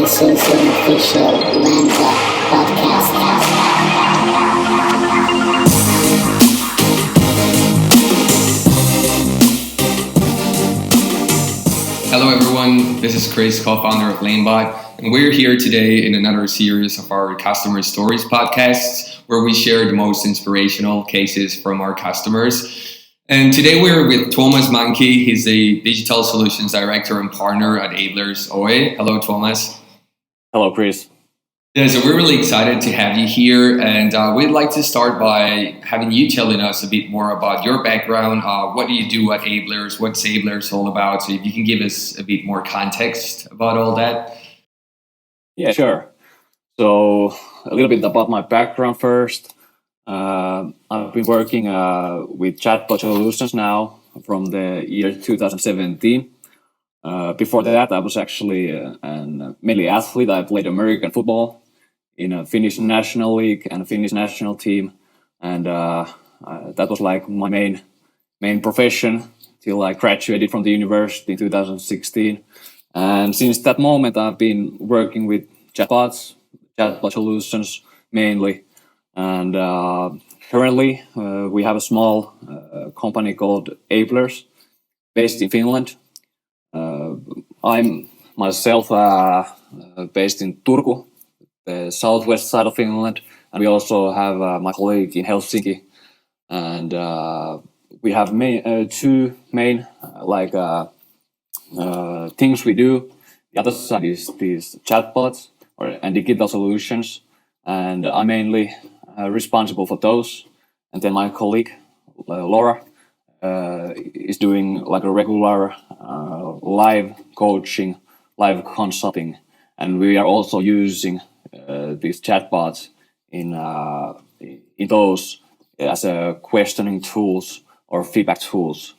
listen to the official Landbot podcast. Hello everyone, this is Chris, co-founder of Landbot, and we're here today in another series of our Customer Stories podcasts where we share the most inspirational cases from our customers. And today we're with Thomas Mankey. He's a Digital Solutions Director and Partner at Ablers OE. Hello, Thomas. Hello, Chris. Yeah, so we're really excited to have you here, and we'd like to start by having you telling us a bit more about your background. What do you do at Ablers? What's Ablers all about? So if you can give us a bit more context about all that. Yeah, sure. So a little bit about my background first. I've been working with chatbot solutions now from the year 2017. Before that, I was actually mainly athlete. I played American football in a Finnish national league and a Finnish national team, and that was like my main profession till I graduated from the university in 2016. And since that moment, I've been working with chatbot solutions mainly. And currently, we have a small company called Ablers, based in Finland. I'm myself based in Turku, the southwest side of Finland, and we also have my colleague in Helsinki. And we have two main things we do. The other side is these chatbots and digital solutions, and I'm mainly responsible for those. And then my colleague Laura is doing like a regular live coaching, live consulting, and we are also using these chatbots in those as questioning tools or feedback tools.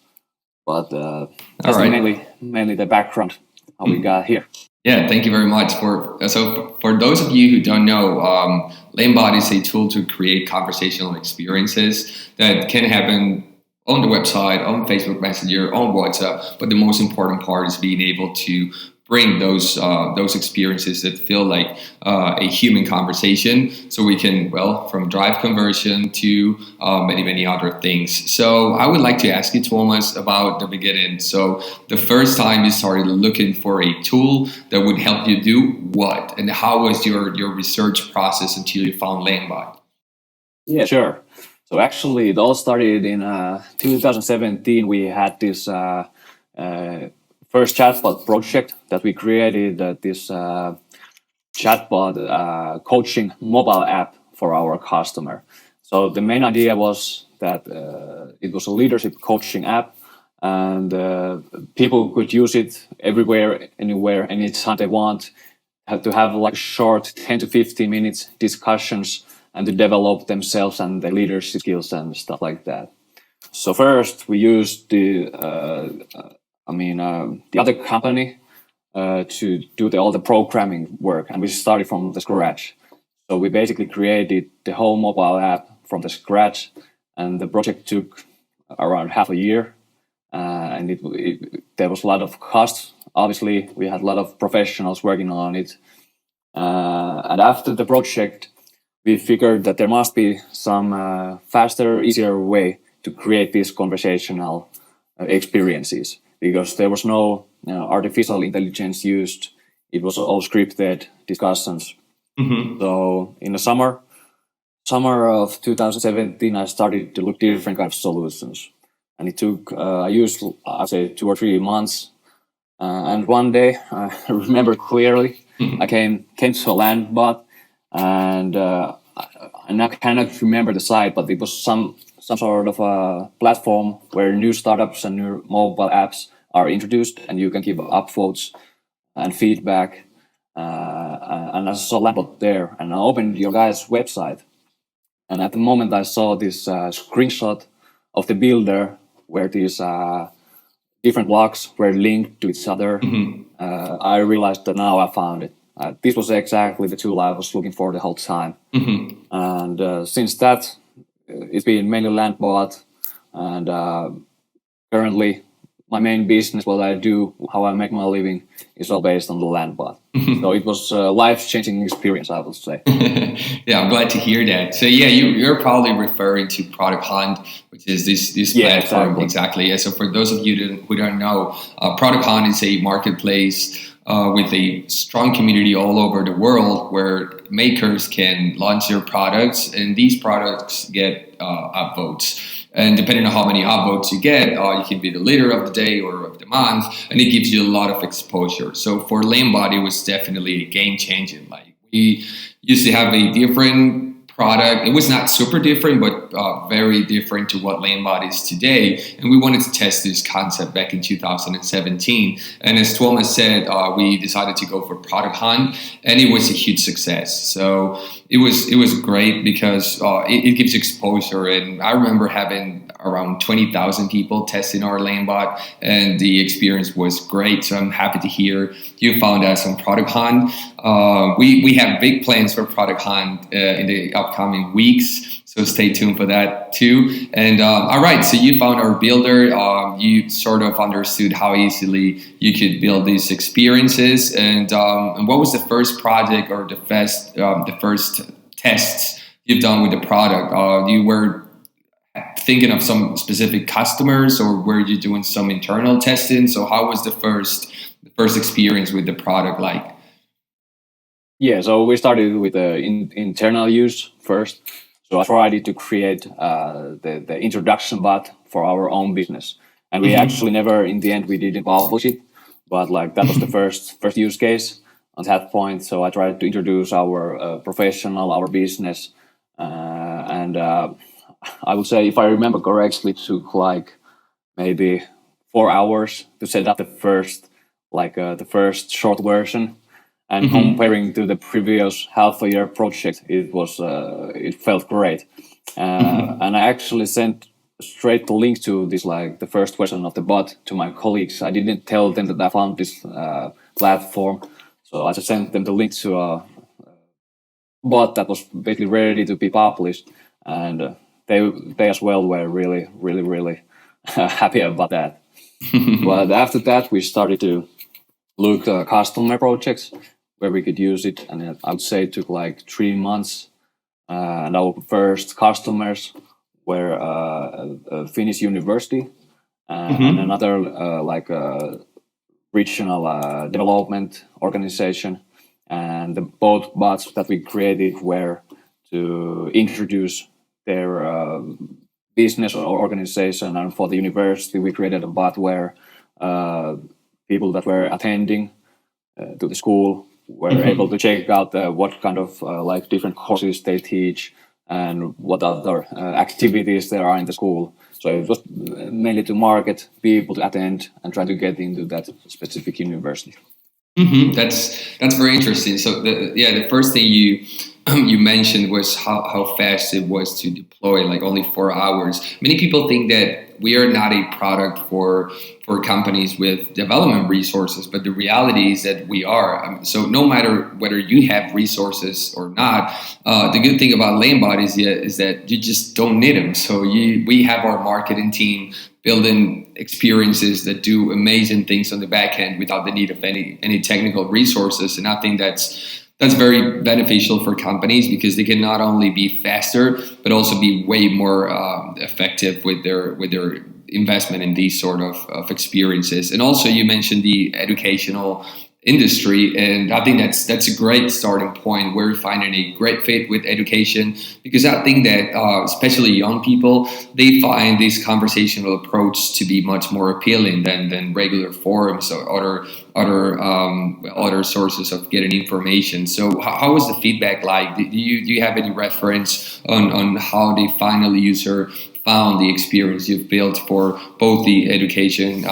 But that's right. mainly the background how we got here. Yeah, thank you very much. For those of you who don't know, Landbot is a tool to create conversational experiences that can happen on the website, on Facebook Messenger, on WhatsApp. But the most important part is being able to bring those experiences that feel like a human conversation, so we can, from drive conversion to many other things. So I would like to ask you, Thomas, about the beginning. So the first time you started looking for a tool that would help you do what, and how was your research process until you found Landbot? Yeah, sure. So actually, it all started in 2017. We had this first chatbot project that we created, this chatbot coaching mobile app for our customer. So the main idea was that it was a leadership coaching app, and people could use it everywhere, anywhere, anytime they want, to have like short 10 to 15 minutes discussions and to develop themselves and their leadership skills and stuff like that. So first we used the other company to do all the programming work, and we started from the scratch. So we basically created the whole mobile app from the scratch, and the project took around half a year, and there was a lot of cost. Obviously, we had a lot of professionals working on it, and after the project, we figured that there must be some faster, easier way to create these conversational experiences, because there was no artificial intelligence used. It was all scripted discussions. Mm-hmm. So in the summer of 2017, I started to look different kinds of solutions, and it took I used, I'd say, 2 or 3 months. And one day, I remember clearly, I came to a Landbot, and I cannot remember the site, but it was some sort of a platform where new startups and new mobile apps are introduced, and you can give upvotes and feedback. And I saw Landbot there, and I opened your guys' website, and at the moment I saw this screenshot of the builder where these different blocks were linked to each other. Mm-hmm. I realized that now I found it. This was exactly the tool I was looking for the whole time. Mm-hmm. And since that, it's been mainly Landbot, and currently my main business, what I do, how I make my living, is all based on the Landbot. So it was a life-changing experience, I would say. Yeah, I'm glad to hear that. So yeah, you're probably referring to Product Hunt, which is this Yeah, platform. exactly. Exactly. Yeah. So for those of you who don't know, Product Hunt is a marketplace with a strong community all over the world where makers can launch their products, and these products get upvotes. And depending on how many upvotes you get, you can be the leader of the day or of the month, and it gives you a lot of exposure. So for Landbot, it was definitely a game changing. Like we used to have a different product. It was not super different, but very different to what Landbot is today. And we wanted to test this concept back in 2017. And as Tuomas said, we decided to go for Product Hunt, and it was a huge success. So it was great because it gives exposure. And I remember having around 20,000 people testing our Landbot, and the experience was great. So I'm happy to hear you found us on Product Hunt. We have big plans for Product Hunt in the upcoming weeks, so stay tuned for that too. And all right, so you found our builder. You sort of understood how easily you could build these experiences. And what was the first project or the first tests you've done with the product? You were thinking of some specific customers, or were you doing some internal testing? So how was the first experience with the product like? Yeah, so we started with internal use first. So I tried to create the introduction bot for our own business, and we actually never, in the end, we didn't publish it, but like that was the first use case on that point. So I tried to introduce our professional, our business, and I would say, if I remember correctly, it took like maybe 4 hours to set up the first short version. And comparing to the previous half a year project, it felt great. And I actually sent straight the link to this, like the first version of the bot, to my colleagues. I didn't tell them that I found this platform, so I just sent them the link to a bot that was basically ready to be published, and they as well were really happy about that. But after that, we started to look at customer projects where we could use it, and I would say it took like 3 months. And our first customers were a Finnish university and another regional development organization. And both bots that we created were to introduce their business or organization. And for the university, we created a bot where people that were attending to the school were able to check out what kind of like different courses they teach and what other activities there are in the school. So it was mainly to market people to attend and try to get into that specific university. That's very interesting. So the first thing you mentioned was how fast it was to deploy, like only 4 hours. Many people think that we are not a product for companies with development resources, but the reality is that we are. So no matter whether you have resources or not, the good thing about Landbot is that you just don't need them. So we have our marketing team building experiences that do amazing things on the back end without the need of any technical resources. And I think that's very beneficial for companies because they can not only be faster, but also be way more effective with their investment in these sort of experiences. And also you mentioned the educational industry, and I think that's a great starting point. We're finding a great fit with education because I think that especially young people, they find this conversational approach to be much more appealing than regular forums or other sources of getting information. So how was the feedback like? Do you have any reference on how the final user found the experience you've built for both the education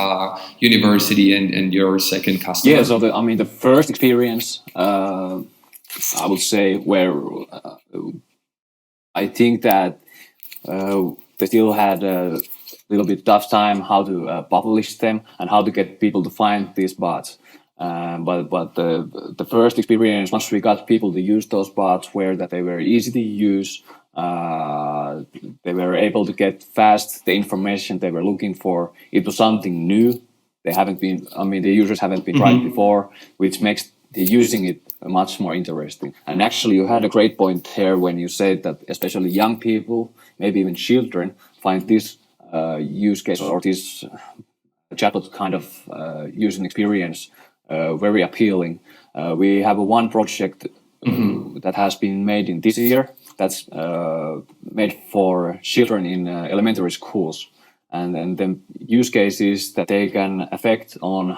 university and your second customer? Yeah, so the first experience, I would say, where I think that they still had a little bit tough time how to publish them and how to get people to find these bots. But the first experience, once we got people to use those bots, were that they were easy to use. They were able to get fast the information they were looking for. It was something new they haven't been. I mean, the users haven't been tried before, which makes the using it much more interesting. And actually, you had a great point here when you said that especially young people, maybe even children, find this use case or this chatbot kind of using experience very appealing. We have one project that has been made in this year that's made for children in elementary schools. And the use case is that they can affect on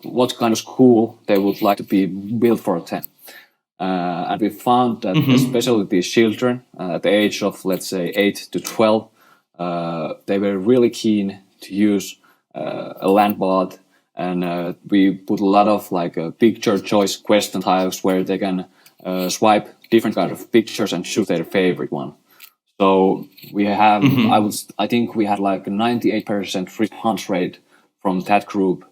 what kind of school they would like to be built for them. And we found that especially these children at the age of, let's say, 8 to 12, they were really keen to use a Landbot, and we put a lot of picture choice question tiles where they can swipe different kind of pictures and choose their favorite one. So we have, I think we had like a 98% response rate from that group.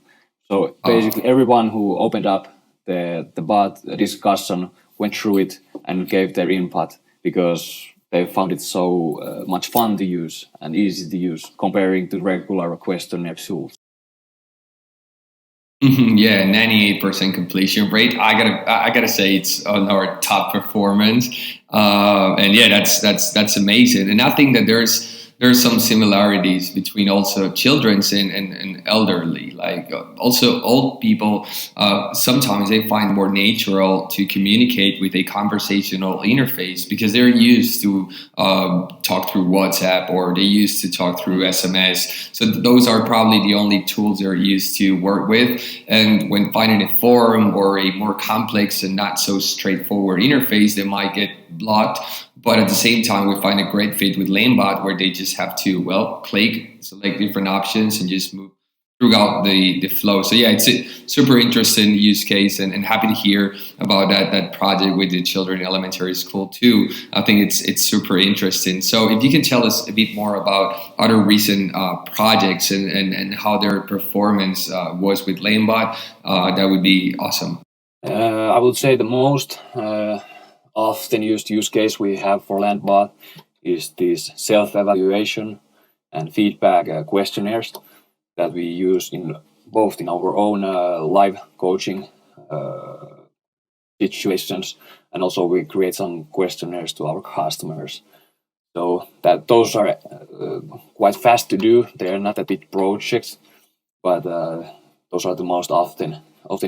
So basically, everyone who opened up the bot discussion went through it and gave their input because they found it so much fun to use and easy to use comparing to regular questionnaire tools. Yeah, 98% completion rate. I gotta say it's on our top performance, and yeah, that's amazing. And I think that there's some similarities between also children's and elderly. Like also old people, sometimes they find more natural to communicate with a conversational interface because they're used to talk through WhatsApp or they used to talk through SMS. So those are probably the only tools they're used to work with. And when finding a forum or a more complex and not so straightforward interface, they might get blocked. But at the same time, we find a great fit with Landbot where they just have to, click, select different options and just move throughout the flow. So yeah, it's a super interesting use case and happy to hear about that project with the children in elementary school too. I think it's super interesting. So if you can tell us a bit more about other recent projects and how their performance was with Landbot, that would be awesome. I would say the most often used use case we have for Landbot is this self-evaluation and feedback questionnaires that we use in both in our own live coaching situations, and also we create some questionnaires to our customers. So that those are quite fast to do. They are not a big projects, but those are the most often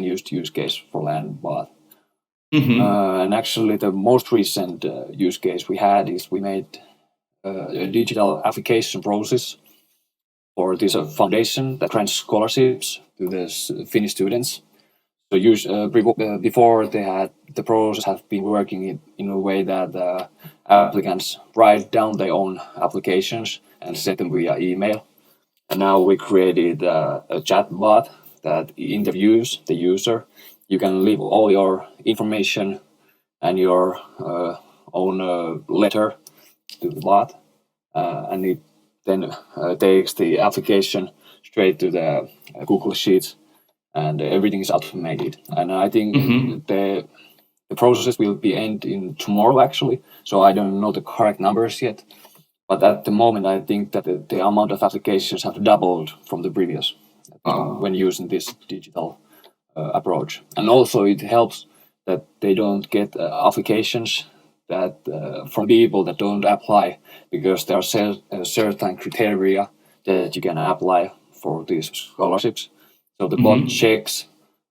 used use case for Landbot. And actually, the most recent use case we had is we made a digital application process for this foundation that grants scholarships to the Finnish students. So before the process have been working in a way that applicants write down their own applications and send them via email. And now we created a chatbot that interviews the user. You can leave all your information and your own letter to the bot, and it then takes the application straight to the Google Sheets, and everything is automated. And I think the process will be ending tomorrow, actually. So I don't know the correct numbers yet, but at the moment, I think that the amount of applications have doubled from the previous when using this digital approach. And also it helps that they don't get applications that from people that don't apply, because there are certain criteria that you can apply for these scholarships. So the bot checks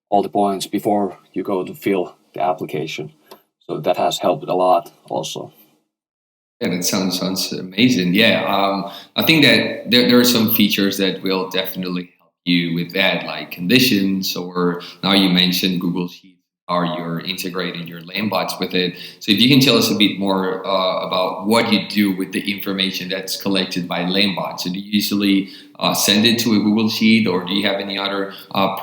all the points before you go to fill the application. So that has helped a lot also. Yeah, that sounds amazing. Yeah, I think that there are some features that will definitely help you with that, like conditions, or now you mentioned Google Sheets, or you're integrating your Landbots with it. So if you can tell us a bit more about what you do with the information that's collected by Landbot. So do you usually send it to a Google Sheet, or do you have any other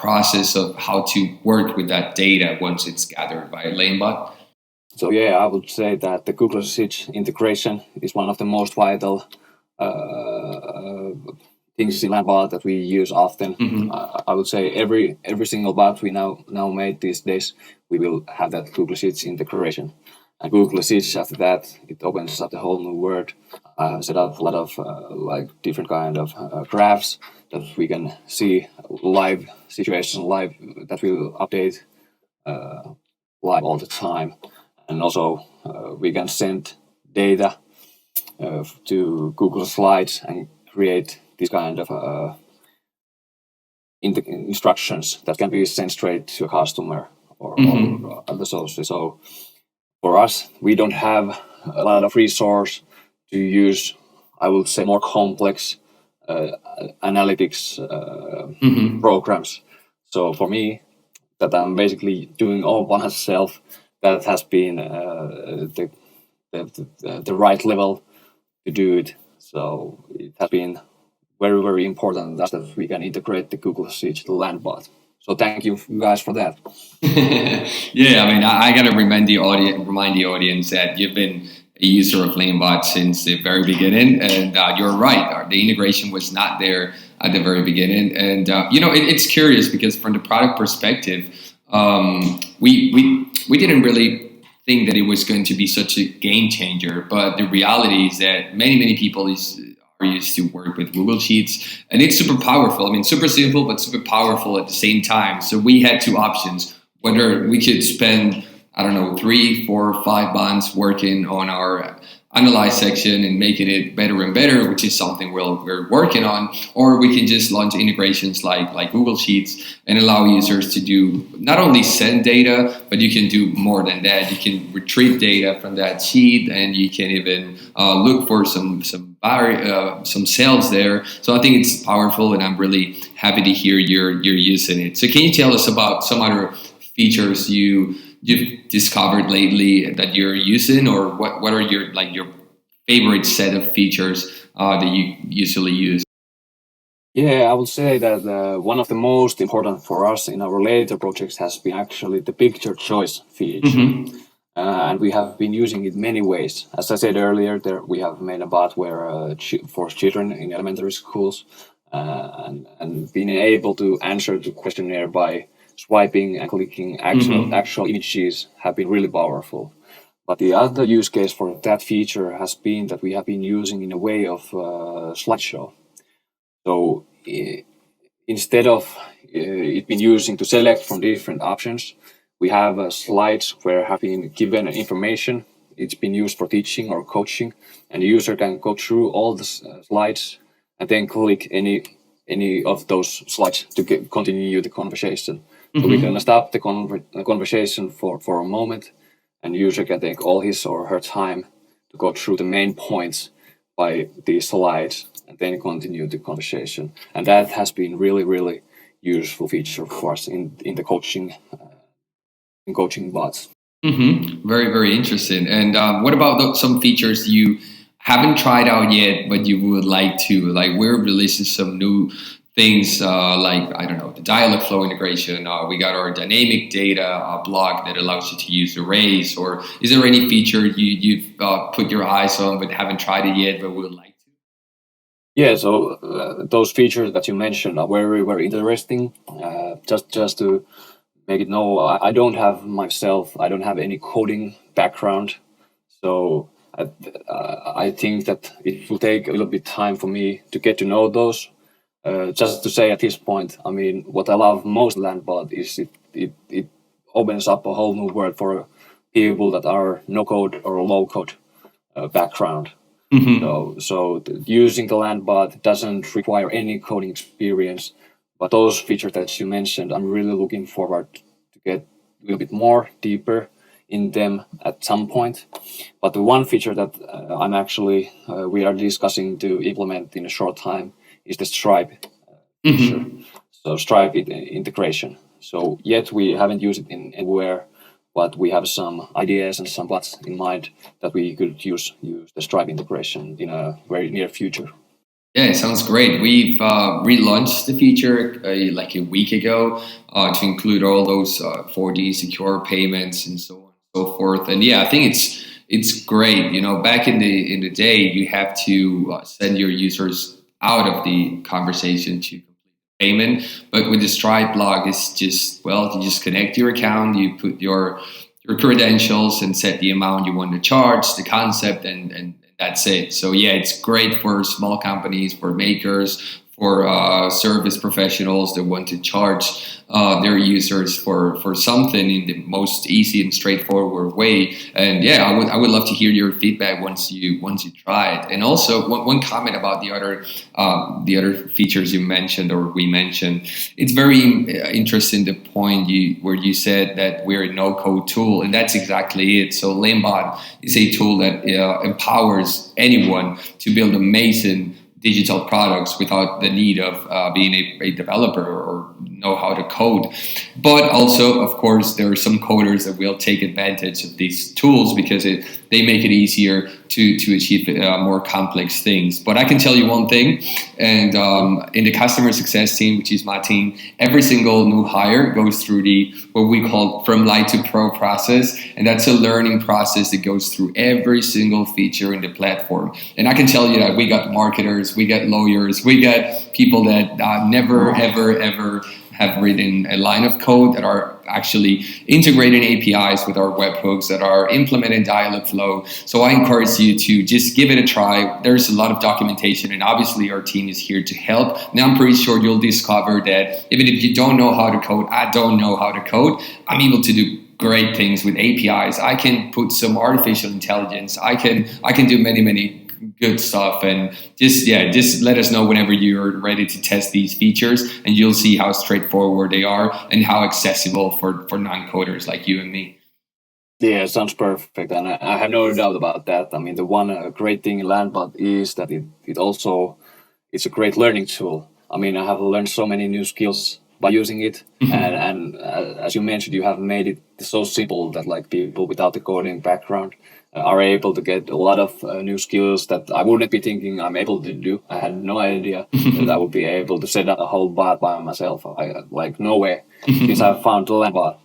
process of how to work with that data once it's gathered by Landbot? So yeah, I would say that the Google Sheets integration is one of the most vital things in Landbot that we use often. I would say every single bot we now made these days, we will have that Google Sheets integration. And Google Sheets, after that, it opens up the whole new world. Set up a lot of like different kind of graphs that we can see live situation, live that will update live all the time, and also we can send data to Google Slides and create this kind of instructions that can be sent straight to a customer or other sources. So for us, we don't have a lot of resource to use, I would say, more complex analytics programs. So for me, that I'm basically doing all by myself, that has been the right level to do it. So it has been very, very important that we can integrate the Google Sheets to Landbot. So thank you guys for that. Yeah, I mean, I got to remind the audience that you've been a user of Landbot since the very beginning, and you're right. The integration was not there at the very beginning, and it's curious because from the product perspective, we didn't really think that it was going to be such a game changer, but the reality is that many people are used to work with Google Sheets, and it's super powerful. I mean, super simple, but super powerful at the same time. So we had two options: whether we could spend, 3, 4, 5 months working on our analyze section and making it better and better, which is something we're working on, or we can just launch integrations like Google Sheets and allow users to do not only send data, but you can do more than that. You can retrieve data from that sheet, and you can even look for some cells there. So I think it's powerful, and I'm really happy to hear you're using it. So can you tell us about some other features you've discovered lately that you're using, or what are your favorite set of features that you usually use? Yeah, I would say that one of the most important for us in our later projects has been actually the picture choice feature. And we have been using it many ways. As I said earlier, we have made a bot where for children in elementary schools, and being able to answer the questionnaire by swiping and clicking actual images have been really powerful. But the other use case for that feature has been that we have been using in a way of slideshow. So instead of it being using to select from different options, we have slides where have been given information. It's been used for teaching or coaching, and the user can go through all the slides and then click any of those slides to continue the conversation. So we can stop the conversation for a moment, and the user can take all his or her time to go through the main points by these slides and then continue the conversation. And that has been really, really useful feature for us in the coaching bots. Very, very interesting. And what about some features you haven't tried out yet, but you would like to? Like, we're releasing some new things the dialog flow integration. We got our dynamic data block that allows you to use arrays. Or is there any feature you've put your eyes on but haven't tried it yet but would like to? Yeah, so those features that you mentioned are very, very interesting. Just to make it know, I don't have any coding background, so I think that it will take a little bit time for me to get to know those. Just to say at this point, I mean, what I love most Landbot is it opens up a whole new world for people that are no code or low code background. So using the Landbot doesn't require any coding experience, but those features that you mentioned, I'm really looking forward to get a little bit more deeper in them at some point. But the one feature that we are discussing to implement in a short time is the Stripe feature. So Stripe integration. So yet we haven't used it anywhere, but we have some ideas and some plots in mind that we could use the Stripe integration in a very near future. Yeah, it sounds great. We've relaunched the feature like a week ago to include all those 4D secure payments and so on and so forth. And yeah, I think it's great. Back in the day, you have to send your users out of the conversation to complete payment. But with the Stripe blog, it's just, you just connect your account, you put your credentials and set the amount you want to charge, the concept, and that's it. So yeah, it's great for small companies, for makers, service professionals that want to charge their users for something in the most easy and straightforward way. And yeah, I would love to hear your feedback once you try it. And also one comment about the other features you mentioned or we mentioned. It's very interesting the point where you said that we're a no-code tool, and that's exactly it. So Landbot is a tool that empowers anyone to build amazing digital products without the need of being a developer or know how to code. But also, of course, there are some coders that will take advantage of these tools because they make it easier to achieve more complex things. But I can tell you one thing, and in the customer success team, which is my team, every single new hire goes through what we call from light to pro process, and that's a learning process that goes through every single feature in the platform. And I can tell you that we got marketers, we got lawyers, we got people that never, ever have written a line of code, that are actually integrating APIs with our webhooks, that are implementing Dialogflow. So I encourage you to just give it a try. There's a lot of documentation, and obviously our team is here to help. Now I'm pretty sure you'll discover that even if you don't know how to code, I don't know how to code, I'm able to do great things with APIs. I can put some artificial intelligence. I can do many good stuff. And just let us know whenever you're ready to test these features, and you'll see how straightforward they are and how accessible for non-coders like you and me. Yeah, sounds perfect, and I have no doubt about that. I mean, the one great thing in Landbot is that it also it's a great learning tool. I mean, I have learned so many new skills by using it, and as you mentioned, you have made it so simple that like people without the coding background are able to get a lot of new skills that I wouldn't be thinking I'm able to do. I had no idea that I would be able to set up a whole bot by myself. Like no way, since I found Landbot.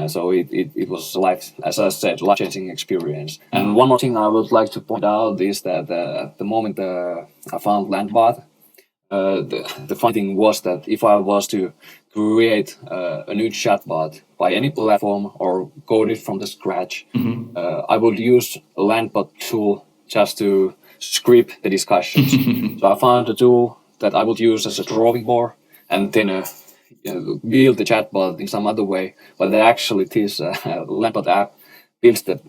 So it was as I said, life-changing experience. And one more thing I would like to point out is that at the moment I found Landbot, the funny thing was that if I was to create a new chatbot by any platform or code it from the scratch, I would use a Landbot tool just to script the discussions. So I found a tool that I would use as a drawing board, and then build the chatbot in some other way. But actually, this Landbot app builds the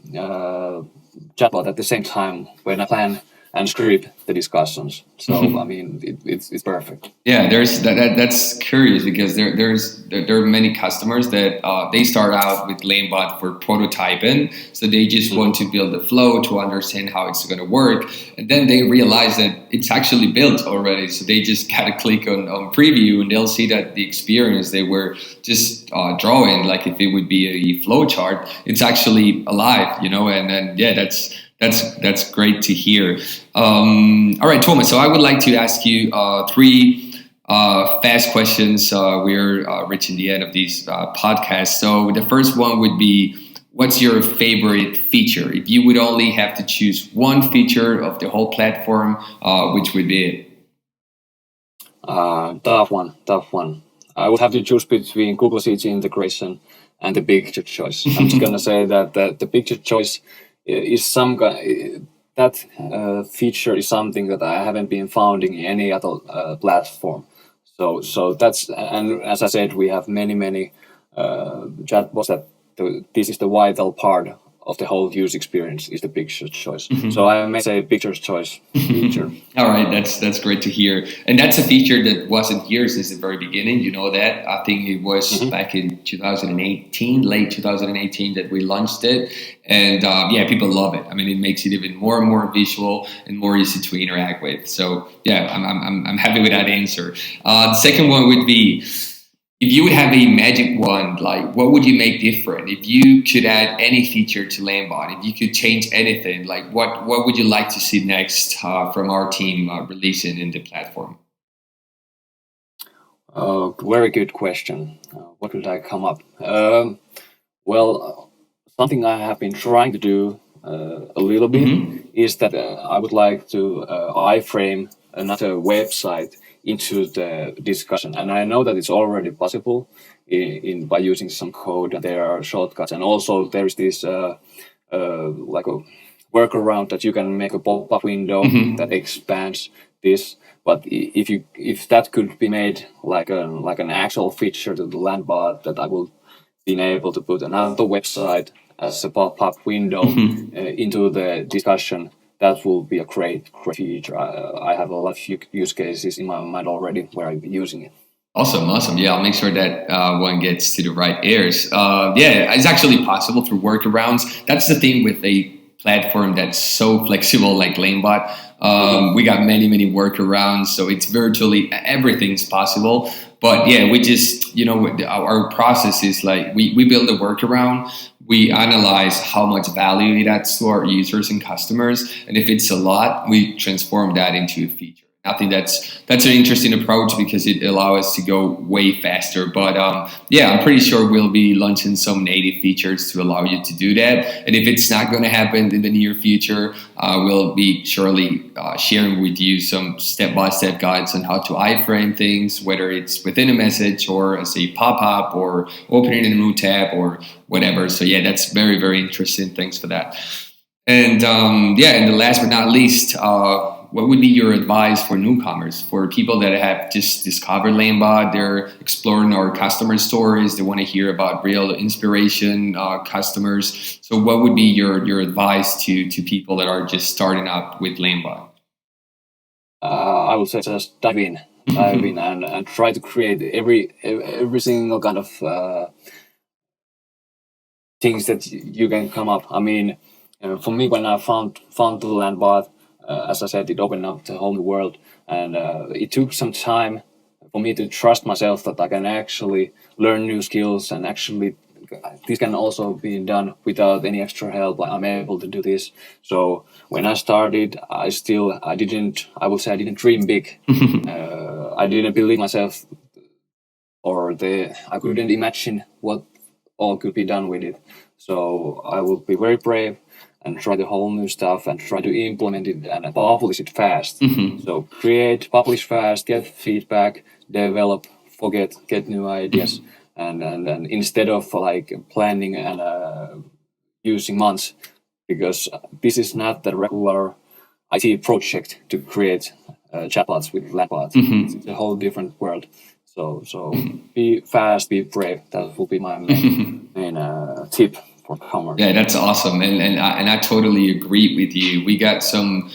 chatbot at the same time when I plan and script the discussions. So I mean, it's perfect. Yeah, that's curious because there are many customers that they start out with Landbot for prototyping, so they just want to build the flow to understand how it's going to work, and then they realize that it's actually built already. So they just gotta click on preview, and they'll see that the experience they were just drawing, like if it would be a flow chart, it's actually alive, and yeah, that's great to hear. All right, Thomas. So I would like to ask you three fast questions. We're reaching the end of these podcasts. So the first one would be, what's your favorite feature? If you would only have to choose one feature of the whole platform, which would be it? Tough one. I would have to choose between Google CG integration and the picture choice. I'm just gonna say that the picture choice is that feature is something that I haven't been finding in any other platform. So that's, and as I said, we have many chatbots that this is the vital part of the whole user experience is the picture choice. So I may say picture choice feature. All right, that's great to hear. And that's a feature that wasn't here since the very beginning. You know that. I think it was back in 2018, late 2018, that we launched it. And yeah, people love it. I mean, it makes it even more and more visual and more easy to interact with. So yeah, I'm happy with that answer. The second one would be, if you would have a magic wand, like what would you make different? If you could add any feature to Landbot, if you could change anything, like what would you like to see next from our team releasing in the platform? Very good question. What would I come up? Well, something I have been trying to do a little bit is that I would like to iframe another website into the discussion, and I know that it's already possible in by using some code. There are shortcuts, and also there is this like a workaround that you can make a pop-up window that expands this. But if that could be made like an actual feature to the Landbot, that I will be able to put another website as a pop-up window into the discussion, that will be a great feature. I have a lot of use cases in my mind already where I'll be using it. Awesome. Yeah, I'll make sure that one gets to the right ears. Yeah, it's actually possible through workarounds. That's the thing with a platform that's so flexible like Landbot. We got many workarounds, so it's virtually everything's possible. But yeah, we just, our process is like we build a workaround. We analyze how much value it adds to our users and customers, and if it's a lot, we transform that into a feature. I think that's an interesting approach because it allows us to go way faster. But yeah, I'm pretty sure we'll be launching some native features to allow you to do that. And if it's not going to happen in the near future, we'll be surely sharing with you some step-by-step guides on how to iframe things, whether it's within a message or as a pop-up or opening a new tab or whatever. So yeah, that's very interesting. Thanks for that. And yeah, and the last but not least, what would be your advice for newcomers, for people that have just discovered Landbot, they're exploring our customer stories, they want to hear about real inspiration customers. So what would be your advice to people that are just starting up with Landbot? I would say just dive in and try to create every single kind of things that you can come up. I mean, for me, when I found the Landbot, as I said, it opened up the whole new world, and it took some time for me to trust myself that I can actually learn new skills, and actually this can also be done without any extra help. Like, I'm able to do this. So when I started, I didn't dream big. I didn't believe myself, I couldn't imagine what all could be done with it. So I will be very brave and try the whole new stuff and try to implement it and publish it fast. So create, publish fast, get feedback, develop, get new ideas, and instead of like planning and using months, because this is not the regular IT project to create chatbots with Landbot. It's a whole different world. So be fast, be brave. That will be my main tip for commerce. Yeah, that's awesome, and I totally agree with you. We got some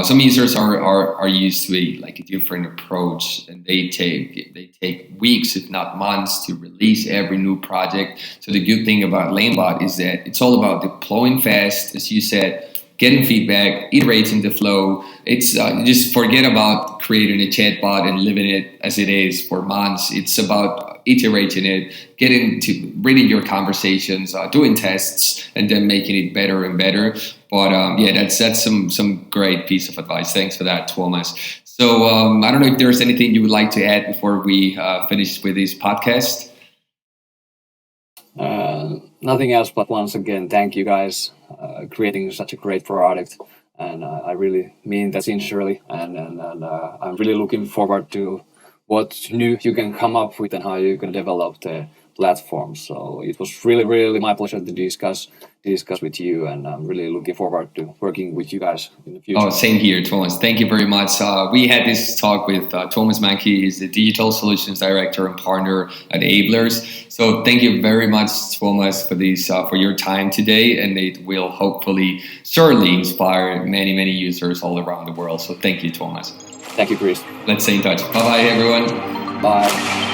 users are used to a different approach, and they take weeks, if not months, to release every new project. So the good thing about Landbot is that it's all about deploying fast, as you said, getting feedback, iterating the flow. It's just forget about creating a chatbot and living it as it is for months. It's about iterating it, reading your conversations, doing tests, and then making it better and better. But yeah, that's some great piece of advice. Thanks for that, Thomas. So I don't know if there's anything you would like to add before we finish with this podcast. Nothing else, but once again, thank you guys creating such a great product, and I really mean that sincerely, and I'm really looking forward to what new you can come up with and how you can develop the platform. So it was really my pleasure to discuss with you, and I'm really looking forward to working with you guys in the future. Oh, same here, Thomas. Thank you very much. We had this talk with Thomas Mankey. He's the Digital Solutions Director and Partner at Ablers. So thank you very much, Thomas, for this for your time today, and it will hopefully surely inspire many users all around the world. So thank you, Thomas. Thank you, Chris. Let's stay in touch. Bye-bye, everyone. Bye.